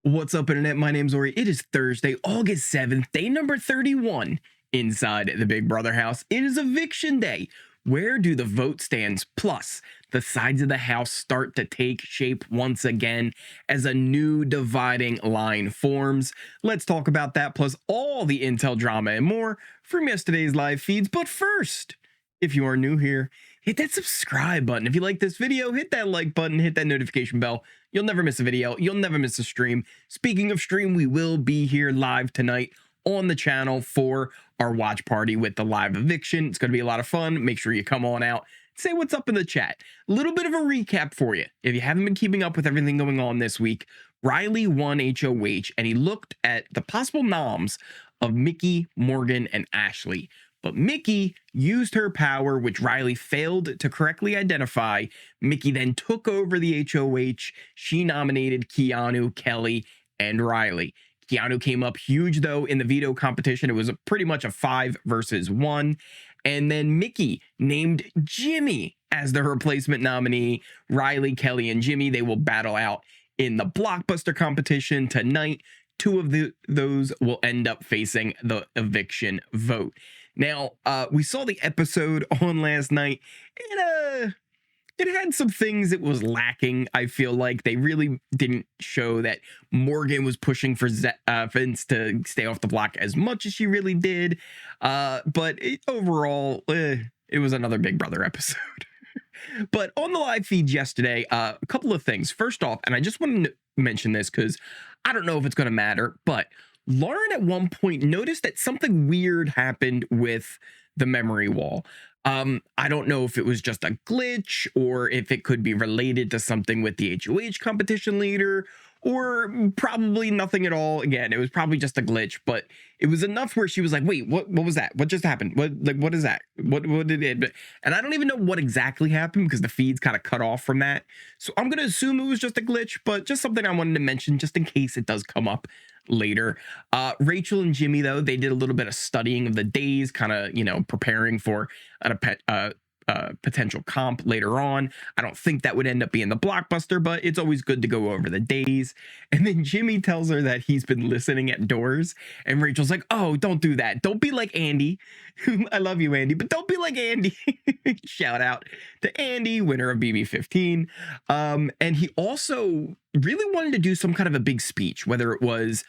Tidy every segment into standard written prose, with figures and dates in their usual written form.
What's up, Internet? My name's Ori. It is Thursday, August 7th, day number 31 inside the Big Brother house. It is eviction day. Where do the vote stands plus the sides of the house start to take shape once again as a new dividing line forms? Let's talk about that plus all the intel drama and more from yesterday's live feeds. But first, if you are new here, hit that subscribe button. If you like this video, hit that like button, hit that notification bell. You'll never miss a video. You'll never miss a stream. Speaking of stream, we will be here live tonight on the channel for our watch party with the live eviction. It's going to be a lot of fun. Make sure you come on out. Say what's up in the chat. A little bit of a recap for you. If you haven't been keeping up with everything going on this week, Riley won HOH and he looked at the possible noms of Mickey, Morgan, and Ashley. But Mickey used her power, which Riley failed to correctly identify. Mickey then took over the HOH. She nominated Keanu, Kelly, and Riley. Keanu came up huge, though, in the veto competition. It was pretty much a 5 versus 1. And then Mickey named Jimmy as the replacement nominee. Riley, Kelly, and Jimmy, they will battle out in the blockbuster competition tonight. 2 of those will end up facing the eviction vote. Now, we saw the episode on last night, and it had some things it was lacking. I feel like they really didn't show that Morgan was pushing for Vince to stay off the block as much as she really did. But overall, it was another Big Brother episode. But on the live feed yesterday, a couple of things. First off, and I just wanted to mention this because I don't know if it's going to matter, but Lauren at one point noticed that something weird happened with the memory wall. I don't know if it was just a glitch or if it could be related to something with the HOH competition leader, or probably nothing at all. Again, it was probably just a glitch, but it was enough where she was like, wait, what was that? What just happened? What is that? What did it? And I don't even know what exactly happened because the feed's kind of cut off from that. So I'm going to assume it was just a glitch, but just something I wanted to mention just in case it does come up later. Rachel and Jimmy, though, they did a little bit of studying of the days, kind of, preparing for a potential comp later on. I don't think that would end up being the blockbuster, but it's always good to go over the days. And then Jimmy tells her that he's been listening at doors, and Rachel's like, oh, don't do that. Don't be like Andy. I love you, Andy, but don't be like Andy. Shout out to Andy, winner of BB27. And he also really wanted to do some kind of a big speech, whether it was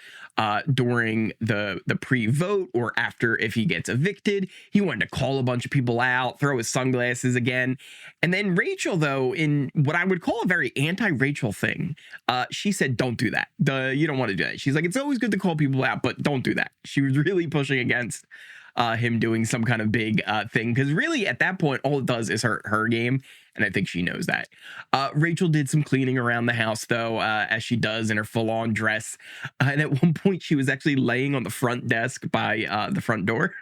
during the pre-vote or after if he gets evicted. He wanted to call a bunch of people out, throw his sunglasses again. And then Rachel, though, in what I would call a very anti-Rachel thing, she said, don't do that. You don't want to do that. She's like, it's always good to call people out, but don't do that. She was really pushing against him doing some kind of big thing, because really at that point all it does is hurt her game, and I think she knows that. Rachel did some cleaning around the house, though, as she does in her full-on dress, and at one point she was actually laying on the front desk by the front door.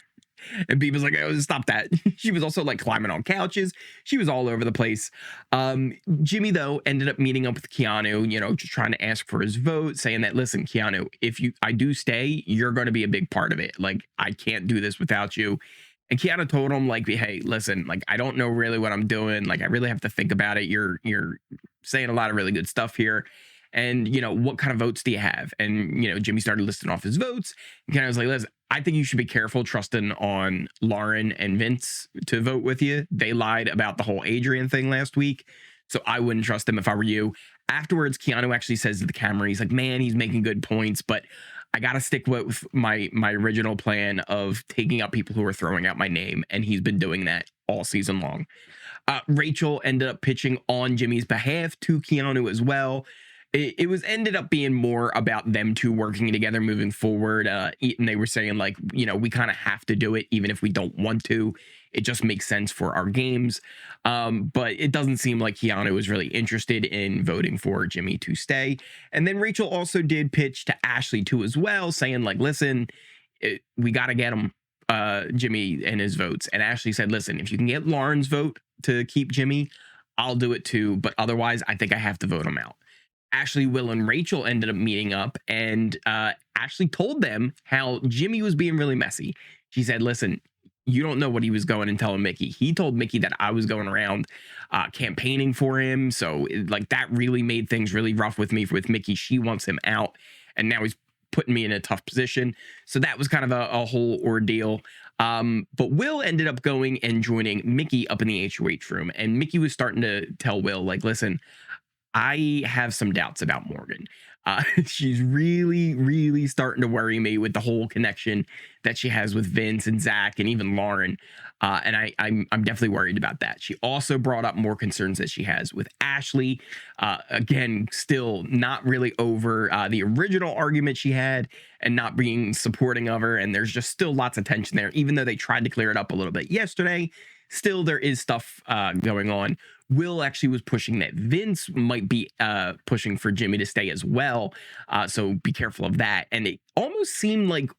And BB was like, oh, stop that. She was also like climbing on couches. She was all over the place. Jimmy, though, ended up meeting up with Keanu, just trying to ask for his vote, saying that, listen, Keanu, if I do stay, you're going to be a big part of it. Like, I can't do this without you. And Keanu told him, like, hey, listen, like, I don't know really what I'm doing. Like, I really have to think about it. You're saying a lot of really good stuff here. And, what kind of votes do you have? And, Jimmy started listing off his votes. And Keanu was like, listen, I think you should be careful trusting on Lauren and Vince to vote with you. They lied about the whole Adrian thing last week, so I wouldn't trust them if I were you. Afterwards, Keanu actually says to the camera, he's like, man, he's making good points, but I got to stick with my original plan of taking out people who are throwing out my name, and he's been doing that all season long. Rachel ended up pitching on Jimmy's behalf to Keanu as well. It was ended up being more about them two working together moving forward. And they were saying, like, we kind of have to do it even if we don't want to. It just makes sense for our games. But it doesn't seem like Keanu was really interested in voting for Jimmy to stay. And then Rachel also did pitch to Ashley too as well, saying, like, listen, we got to get him, Jimmy and his votes. And Ashley said, listen, if you can get Lauren's vote to keep Jimmy, I'll do it too. But otherwise, I think I have to vote him out. Ashley, Will, and Rachel ended up meeting up, and Ashley told them how Jimmy was being really messy. She said, listen, you don't know what he was going and telling Mickey. He told Mickey that I was going around campaigning for him. So like that really made things really rough with me with Mickey. She wants him out. and now he's putting me in a tough position. So that was kind of a whole ordeal. But Will ended up going and joining Mickey up in the HOH room, and Mickey was starting to tell Will, like, listen, I have some doubts about Morgan. She's really, really starting to worry me with the whole connection that she has with Vince and Zach and even Lauren. And I'm definitely worried about that. She also brought up more concerns that she has with Ashley. Again, still not really over the original argument she had and not being supporting of her. And there's just still lots of tension there, even though they tried to clear it up a little bit yesterday. Still, there is stuff going on. Will actually was pushing that Vince might be pushing for Jimmy to stay as well. So be careful of that. And it almost seemed like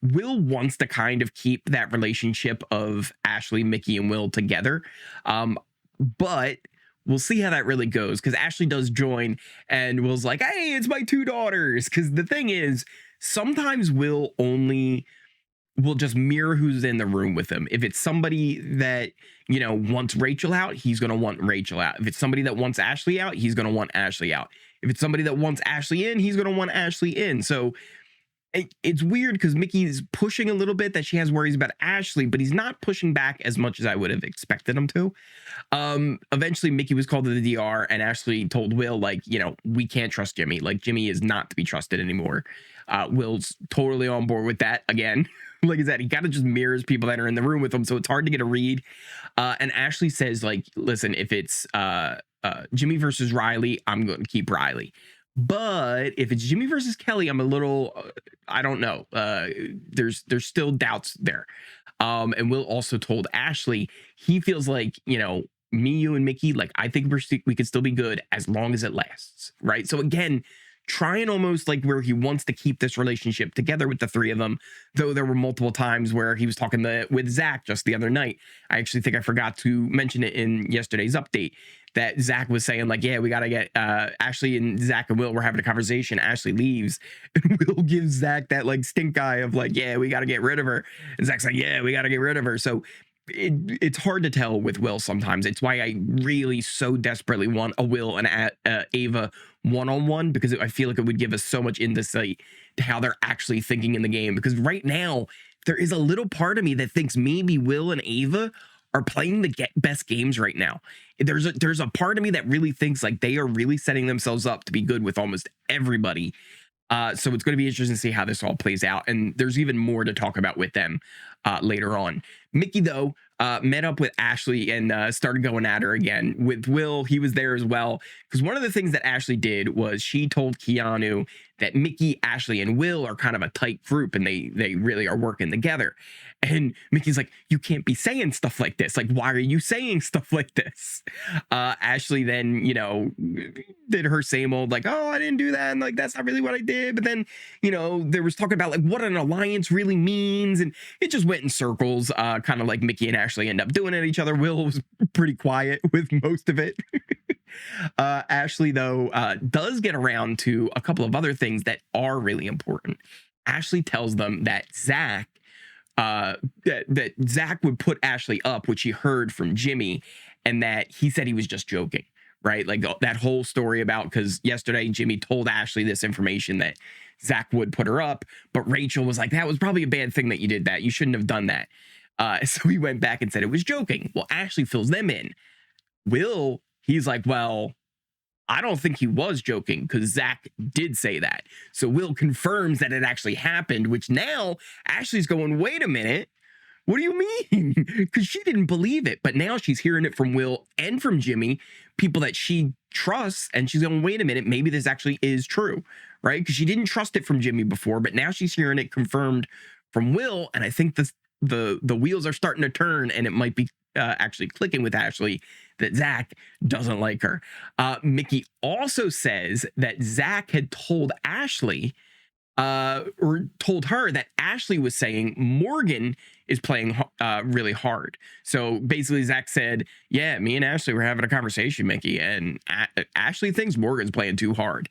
Will wants to kind of keep that relationship of Ashley, Mickey, and Will together. But we'll see how that really goes, because Ashley does join and Will's like, hey, it's my two daughters. Because the thing is, sometimes Will just mirror who's in the room with him. If it's somebody that, wants Rachel out, he's going to want Rachel out. If it's somebody that wants Ashley out, he's going to want Ashley out. If it's somebody that wants Ashley in, he's going to want Ashley in. So it's weird because Mickey's pushing a little bit that she has worries about Ashley, but he's not pushing back as much as I would have expected him to. Eventually, Mickey was called to the DR, and Ashley told Will, like, we can't trust Jimmy. Like, Jimmy is not to be trusted anymore. Will's totally on board with that again. Like I said, he kind of just mirrors people that are in the room with him, so it's hard to get a read. And Ashley says, like, listen, if it's Jimmy versus Riley, I'm going to keep Riley. But if it's Jimmy versus Kelly, I'm a little, I don't know. There's still doubts there. And Will also told Ashley he feels like, me, you, and Mickey, like, I think we could still be good as long as it lasts, right? So again, trying almost like where he wants to keep this relationship together with the three of them, though there were multiple times where he was talking with Zach just the other night. I actually think I forgot to mention it in yesterday's update, that Zach was saying, like, yeah, we got to get Ashley, and Zach and Will were having a conversation. Ashley leaves, and Will gives Zach that, like, stink eye of, like, yeah, we got to get rid of her. And Zach's like, yeah, we got to get rid of her. So it's hard to tell with Will sometimes. It's why I really so desperately want a Will and Ava one-on-one, because I feel like it would give us so much insight to how they're actually thinking in the game. Because right now, there is a little part of me that thinks maybe Will and Ava are playing the best games right now. There's a part of me that really thinks like they are really setting themselves up to be good with almost everybody. So it's going to be interesting to see how this all plays out. And there's even more to talk about with them later on. Mickey, though, met up with Ashley and started going at her again. With Will, he was there as well. Because one of the things that Ashley did was she told Keanu that Mickey, Ashley, and Will are kind of a tight group and they really are working together. And Mickey's like, you can't be saying stuff like this. Like, why are you saying stuff like this? Ashley then, did her same old, like, oh, I didn't do that. And like, that's not really what I did. But then, there was talking about like what an alliance really means. And it just went in circles, kind of like Mickey and Ashley end up doing at each other. Will was pretty quiet with most of it. Ashley, though, does get around to a couple of other things that are really important. Ashley tells them that Zach would put Ashley up, which he heard from Jimmy, and that he said he was just joking, right? Like that whole story about, because yesterday Jimmy told Ashley this information that Zach would put her up, but Rachel was like, that was probably a bad thing that you did that. You shouldn't have done that. So he went back and said it was joking. Well, Ashley fills them in. Will, he's like, well, I don't think he was joking because Zach did say that. So Will confirms that it actually happened, which now Ashley's going, wait a minute. What do you mean? Because she didn't believe it. But now she's hearing it from Will and from Jimmy, people that she trusts. And she's going, wait a minute, maybe this actually is true, right? Because she didn't trust it from Jimmy before, but now she's hearing it confirmed from Will. And I think the wheels are starting to turn, and it might be actually clicking with Ashley that Zach doesn't like her. Mickey also says that Zach had told Ashley, or told her that Ashley was saying Morgan is playing really hard. So basically Zach said, yeah, me and Ashley were having a conversation, Mickey, and Ashley thinks Morgan's playing too hard.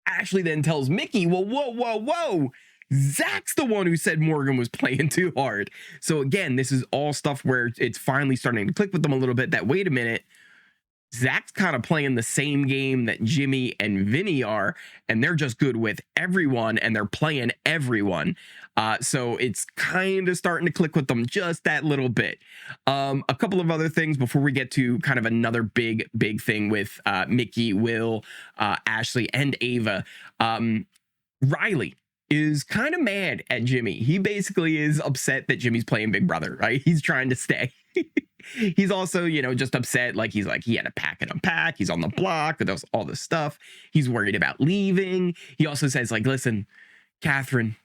Ashley then tells Mickey, well, whoa. Zach's the one who said Morgan was playing too hard. So again, this is all stuff where it's finally starting to click with them a little bit that, wait a minute, Zach's kind of playing the same game that Jimmy and Vinny are, and they're just good with everyone and they're playing everyone. So it's kind of starting to click with them just that little bit. A couple of other things before we get to kind of another big thing with Mickey, Will, Ashley, and Ava. Riley is kind of mad at Jimmy. He basically is upset that Jimmy's playing Big Brother, right? He's trying to stay. He's also, just upset. Like, he's like, he had to pack and unpack. He's on the block with all this stuff. He's worried about leaving. He also says, like, listen, Catherine,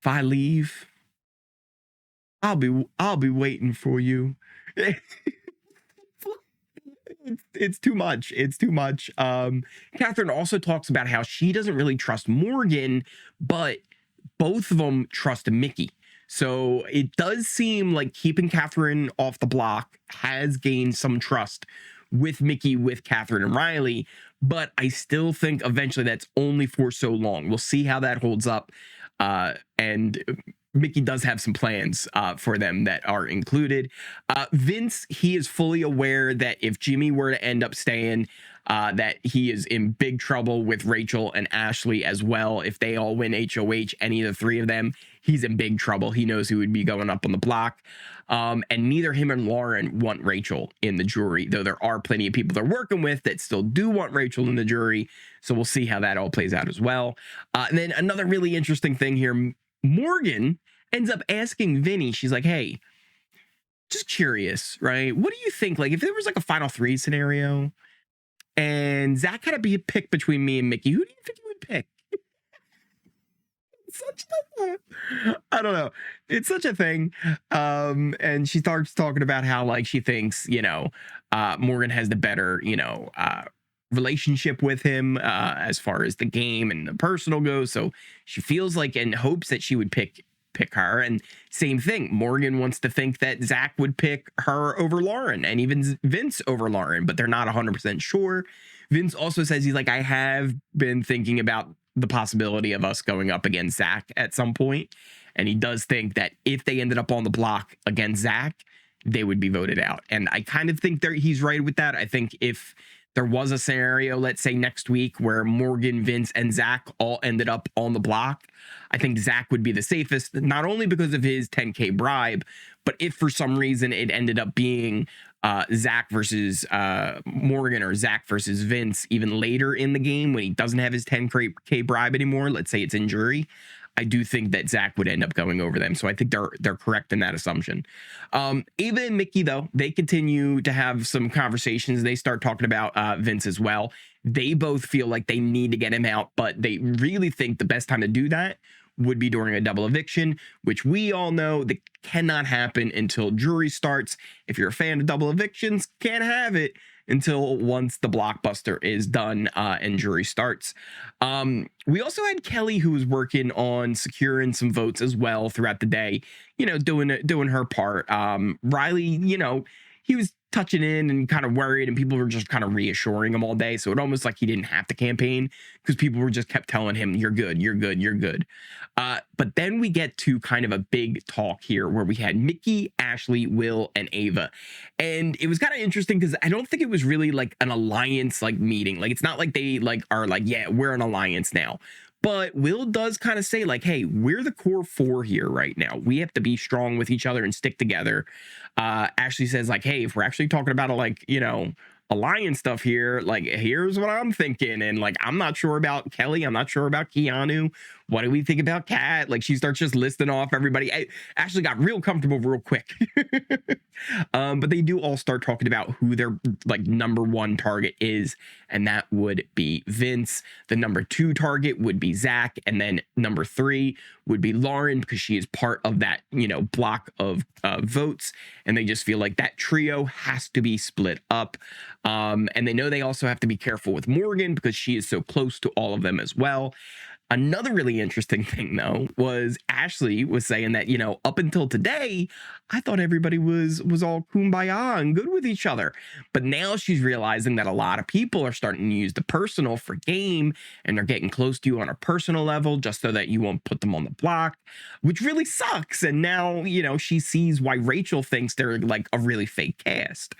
if I leave, I'll be waiting for you. It's too much. It's too much. Catherine also talks about how she doesn't really trust Morgan, but both of them trust Mickey. So it does seem like keeping Catherine off the block has gained some trust with Mickey, with Catherine and Riley, but I still think eventually that's only for so long. We'll see how that holds up. And Mickey does have some plans for them that are included. Vince, he is fully aware that if Jimmy were to end up staying, that he is in big trouble with Rachel and Ashley as well. If they all win HOH, any of the three of them, he's in big trouble. He knows who would be going up on the block. And neither him and Lauren want Rachel in the jury, though there are plenty of people they're working with that still do want Rachel in the jury. So we'll see how that all plays out as well. And then another really interesting thing here, Morgan ends up asking Vinny, she's like, hey, just curious, right? What do you think? Like, if there was like a final three scenario and Zach had to be a pick between me and Mickey, who do you think you would pick? I don't know. It's such a thing. And she starts talking about how, like, she thinks, Morgan has the better, relationship with him as far as the game and the personal goes. So she feels like in hopes that she would pick her. And same thing, Morgan wants to think that Zach would pick her over Lauren and even Vince over Lauren, but they're not 100% sure. Vince also says he's like, I have been thinking about the possibility of us going up against Zach at some point. And he does think that if they ended up on the block against Zach, they would be voted out. And I kind of think he's right with that. I think if there was a scenario, let's say next week, where Morgan, Vince, and Zach all ended up on the block, I think Zach would be the safest, not only because of his 10K bribe, but if for some reason it ended up being Zach versus Morgan or Zach versus Vince even later in the game when he doesn't have his 10K bribe anymore, let's say it's in jury, I do think that Zach would end up going over them. So I think they're correct in that assumption. Ava and Mickey, though, they continue to have some conversations. They start talking about Vince as well. They both feel like they need to get him out, but they really think the best time to do that would be during a double eviction, which we all know that cannot happen until jury starts. If you're a fan of double evictions, can't have it until once the blockbuster is done and jury starts. We also had Kelly, who was working on securing some votes as well throughout the day, doing her part. Riley, he was touching in and kind of worried, and people were just kind of reassuring him all day. So it almost like he didn't have to campaign because people were just kept telling him, you're good, you're good, you're good. But then we get to kind of a big talk here where we had Mickey, Ashley, Will, and Ava. And it was kind of interesting because I don't think it was really like an alliance like meeting. Like, it's not like they are like, yeah, we're an alliance now. But Will does kind of say, like, hey, we're the core four here right now. We have to be strong with each other and stick together. Ashley says, like, hey, if we're actually talking about alliance stuff here, like, here's what I'm thinking. And like, I'm not sure about Kelly. I'm not sure about Keanu. What do we think about Kat? Like, she starts just listing off everybody. I actually got real comfortable real quick. But they do all start talking about who their like number one target is, and that would be Vince. The number two target would be Zach, and then number three would be Lauren, because she is part of that block of votes, and they just feel like that trio has to be split up. And they know they also have to be careful with Morgan because she is so close to all of them as well. Another really interesting thing, though, was Ashley was saying that, up until today, I thought everybody was all kumbaya and good with each other. But now she's realizing that a lot of people are starting to use the personal for game, and they're getting close to you on a personal level just so that you won't put them on the block, which really sucks. And now, she sees why Rachel thinks they're like a really fake cast.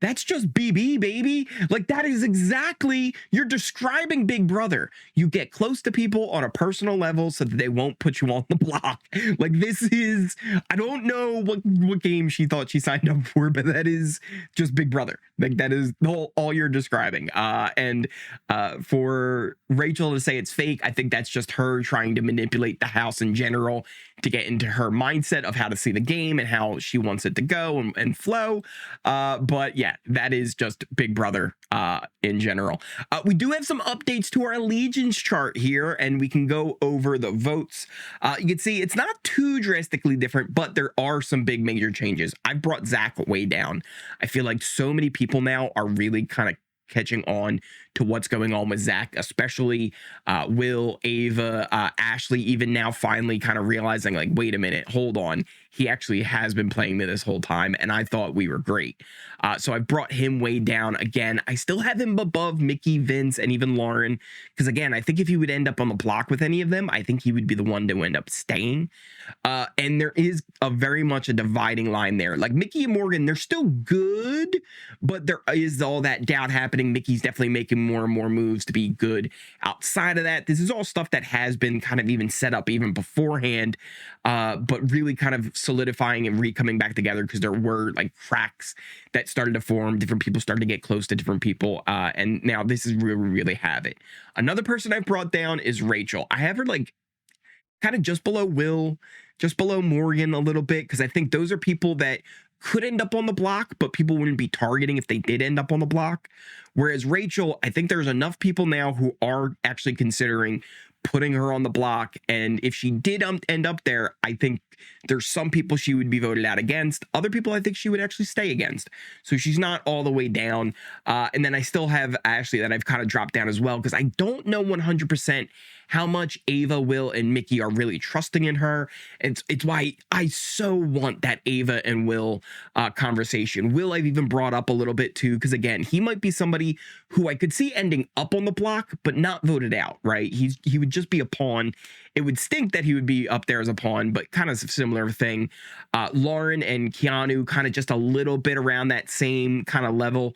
That's just BB, baby. Like, that is exactly, you're describing Big Brother. You get close to people on a personal level so that they won't put you on the block. Like, this is, I don't know what game she thought she signed up for, but that is just Big Brother. Like, that is all you're describing. And for Rachel to say it's fake, I think that's just her trying to manipulate the house in general to get into her mindset of how to see the game and how she wants it to go and flow. But yeah, that is just Big Brother in general. We do have some updates to our allegiance chart here, and we can go over the votes. You can see it's not too drastically different, but there are some big major changes. I brought Zach way down. I feel like so many people now are really kind of catching on to what's going on with Zach, especially Will, Ava, Ashley, even now finally kind of realizing, like, wait a minute, hold on. He actually has been playing me this whole time, and I thought we were great. So I brought him way down again. I still have him above Mickey, Vince, and even Lauren, because again, I think if he would end up on the block with any of them, I think he would be the one to end up staying. And there is a very much a dividing line there. Like Mickey and Morgan, they're still good, but there is all that doubt happening. Mickey's definitely making more and more moves to be good. Outside of that, this is all stuff that has been kind of even set up even beforehand, but really kind of solidifying and coming back together because there were like cracks that started to form. Different people started to get close to different people, and now this is where we really have it. Another person I've brought down is Rachel. I have her like kind of just below Will, just below Morgan a little bit, because I think those are people that could end up on the block, but people wouldn't be targeting if they did end up on the block. Whereas Rachel, I think there's enough people now who are actually considering putting her on the block. And if she did end up there, I think there's some people she would be voted out against. Other people I think she would actually stay against. So she's not all the way down. And then I still have Ashley that I've kind of dropped down as well, because I don't know 100% how much Ava, Will, and Mickey are really trusting in her. It's why I so want that Ava and Will conversation. Will I've even brought up a little bit too, because again, he might be somebody who I could see ending up on the block, but not voted out, right? He would just be a pawn. It would stink that he would be up there as a pawn, but kind of a similar thing. Lauren and Keanu kind of just a little bit around that same kind of level,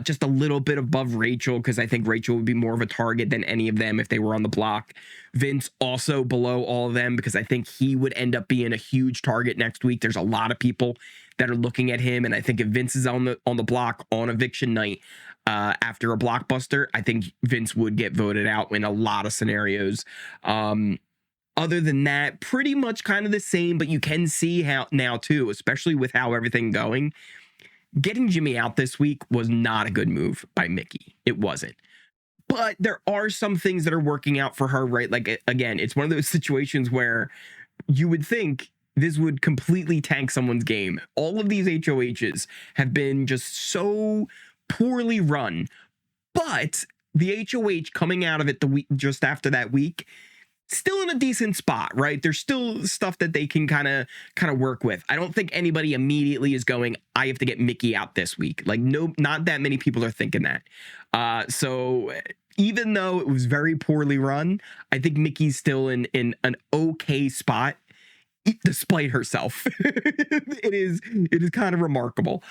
just a little bit above Rachel, because I think Rachel would be more of a target than any of them if they were on the block. Vince also below all of them, because I think he would end up being a huge target next week. There's a lot of people that are looking at him, and I think if Vince is on the block on eviction night after a blockbuster, I think Vince would get voted out in a lot of scenarios. Other than that, pretty much kind of the same, but you can see how now too, especially with how everything going, getting Jimmy out this week was not a good move by Mickey. It wasn't. But there are some things that are working out for her, right? Like, again, it's one of those situations where you would think this would completely tank someone's game. All of these HOHs have been just so poorly run, but the HOH coming out of it the week just after that week, still in a decent spot, right? There's still stuff that they can kind of work with. I don't think anybody immediately is going, I have to get Mickey out this week. Like, no, not that many people are thinking that. So even though it was very poorly run, I think Mickey's still in an okay spot despite herself. It is kind of remarkable.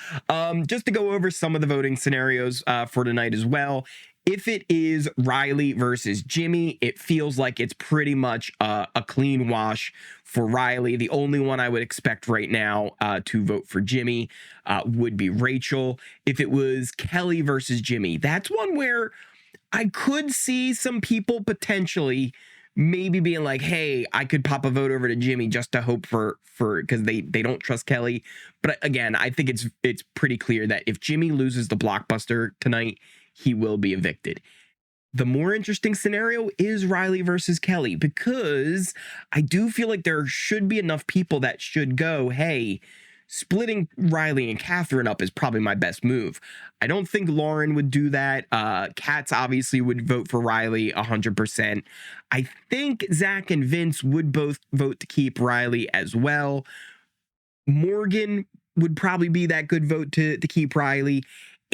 Just to go over some of the voting scenarios for tonight as well. If it is Riley versus Jimmy, it feels like it's pretty much a clean wash for Riley. The only one I would expect right now to vote for Jimmy would be Rachel. If it was Kelly versus Jimmy, that's one where I could see some people potentially maybe being like, hey, I could pop a vote over to Jimmy just to hope for because they don't trust Kelly. But again, I think it's pretty clear that if Jimmy loses the blockbuster tonight, he will be evicted. The more interesting scenario is Riley versus Kelly, because I do feel like there should be enough people that should go, hey, splitting Riley and Catherine up is probably my best move. I don't think Lauren would do that. Katz obviously would vote for Riley 100%. I think Zach and Vince would both vote to keep Riley as well. Morgan would probably be that good vote to keep Riley.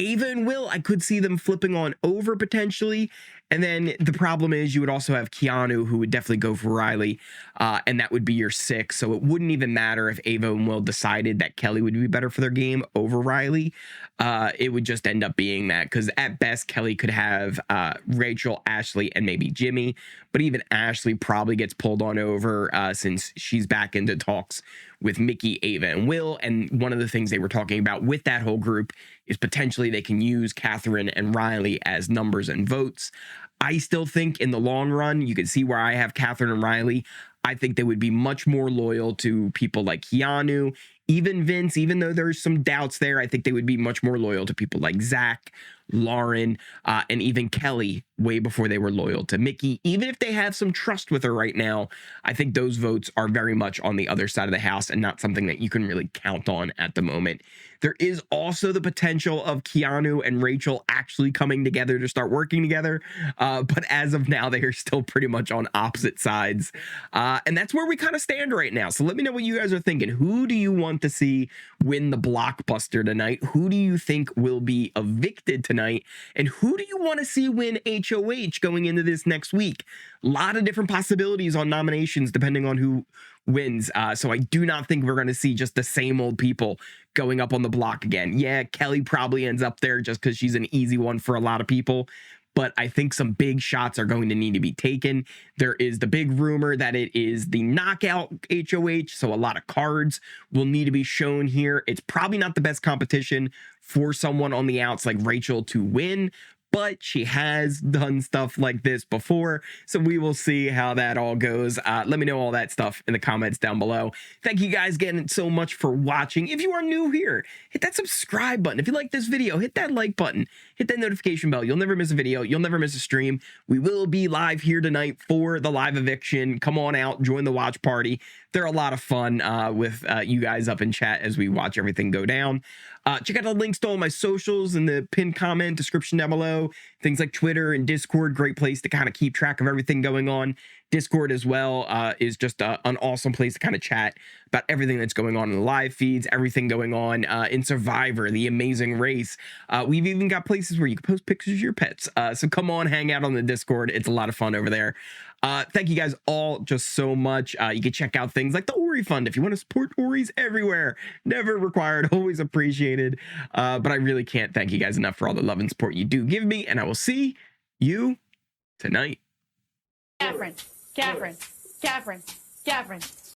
Ava and Will, I could see them flipping on over potentially. And then the problem is you would also have Keanu, who would definitely go for Riley, and that would be your 6. So it wouldn't even matter if Ava and Will decided that Kelly would be better for their game over Riley. It would just end up being that, because at best Kelly could have Rachel, Ashley, and maybe Jimmy, but even Ashley probably gets pulled on over since she's back into talks with Mickey, Ava, and Will. And one of the things they were talking about with that whole group is potentially they can use Catherine and Riley as numbers and votes. I still think in the long run, you can see where I have Catherine and Riley. I think they would be much more loyal to people like Keanu, even Vince, even though there's some doubts there. I think they would be much more loyal to people like Zach, Lauren, and even Kelly way before they were loyal to Mickey. Even if they have some trust with her right now, I think those votes are very much on the other side of the house and not something that you can really count on at the moment. There is also the potential of Keanu and Rachel actually coming together to start working together. But as of now, they are still pretty much on opposite sides. And that's where we kind of stand right now. So let me know what you guys are thinking. Who do you want to see win the blockbuster tonight? Who do you think will be evicted tonight? And who do you want to see win HOH going into this next week? A lot of different possibilities on nominations depending on who wins. So I do not think we're going to see just the same old people going up on the block again. Yeah, Kelly probably ends up there just because she's an easy one for a lot of people. But I think some big shots are going to need to be taken. There is the big rumor that it is the knockout HOH, so a lot of cards will need to be shown here. It's probably not the best competition for someone on the outs like Rachel to win, but she has done stuff like this before, so we will see how that all goes. Let me know all that stuff in the comments down below. Thank you guys again so much for watching. If you are new here, hit that subscribe button. If you like this video, hit that like button. Hit that notification bell. You'll never miss a video. You'll never miss a stream. We will be live here tonight for the live eviction. Come on out, join the watch party. They're a lot of fun with you guys up in chat as we watch everything go down. Check out the links to all my socials in the pinned comment description down below. Things like Twitter and Discord, great place to kind of keep track of everything going on. Discord as well is just an awesome place to kind of chat about everything that's going on in the live feeds, everything going on in Survivor, The Amazing Race. We've even got places where you can post pictures of your pets. So come on, hang out on the Discord. It's a lot of fun over there. Thank you guys all just so much. You can check out things like the Ori Fund if you want to support Oris everywhere. Never required, always appreciated. But I really can't thank you guys enough for all the love and support you do give me, and I will see you tonight. Catherine, Catherine, Catherine, Catherine.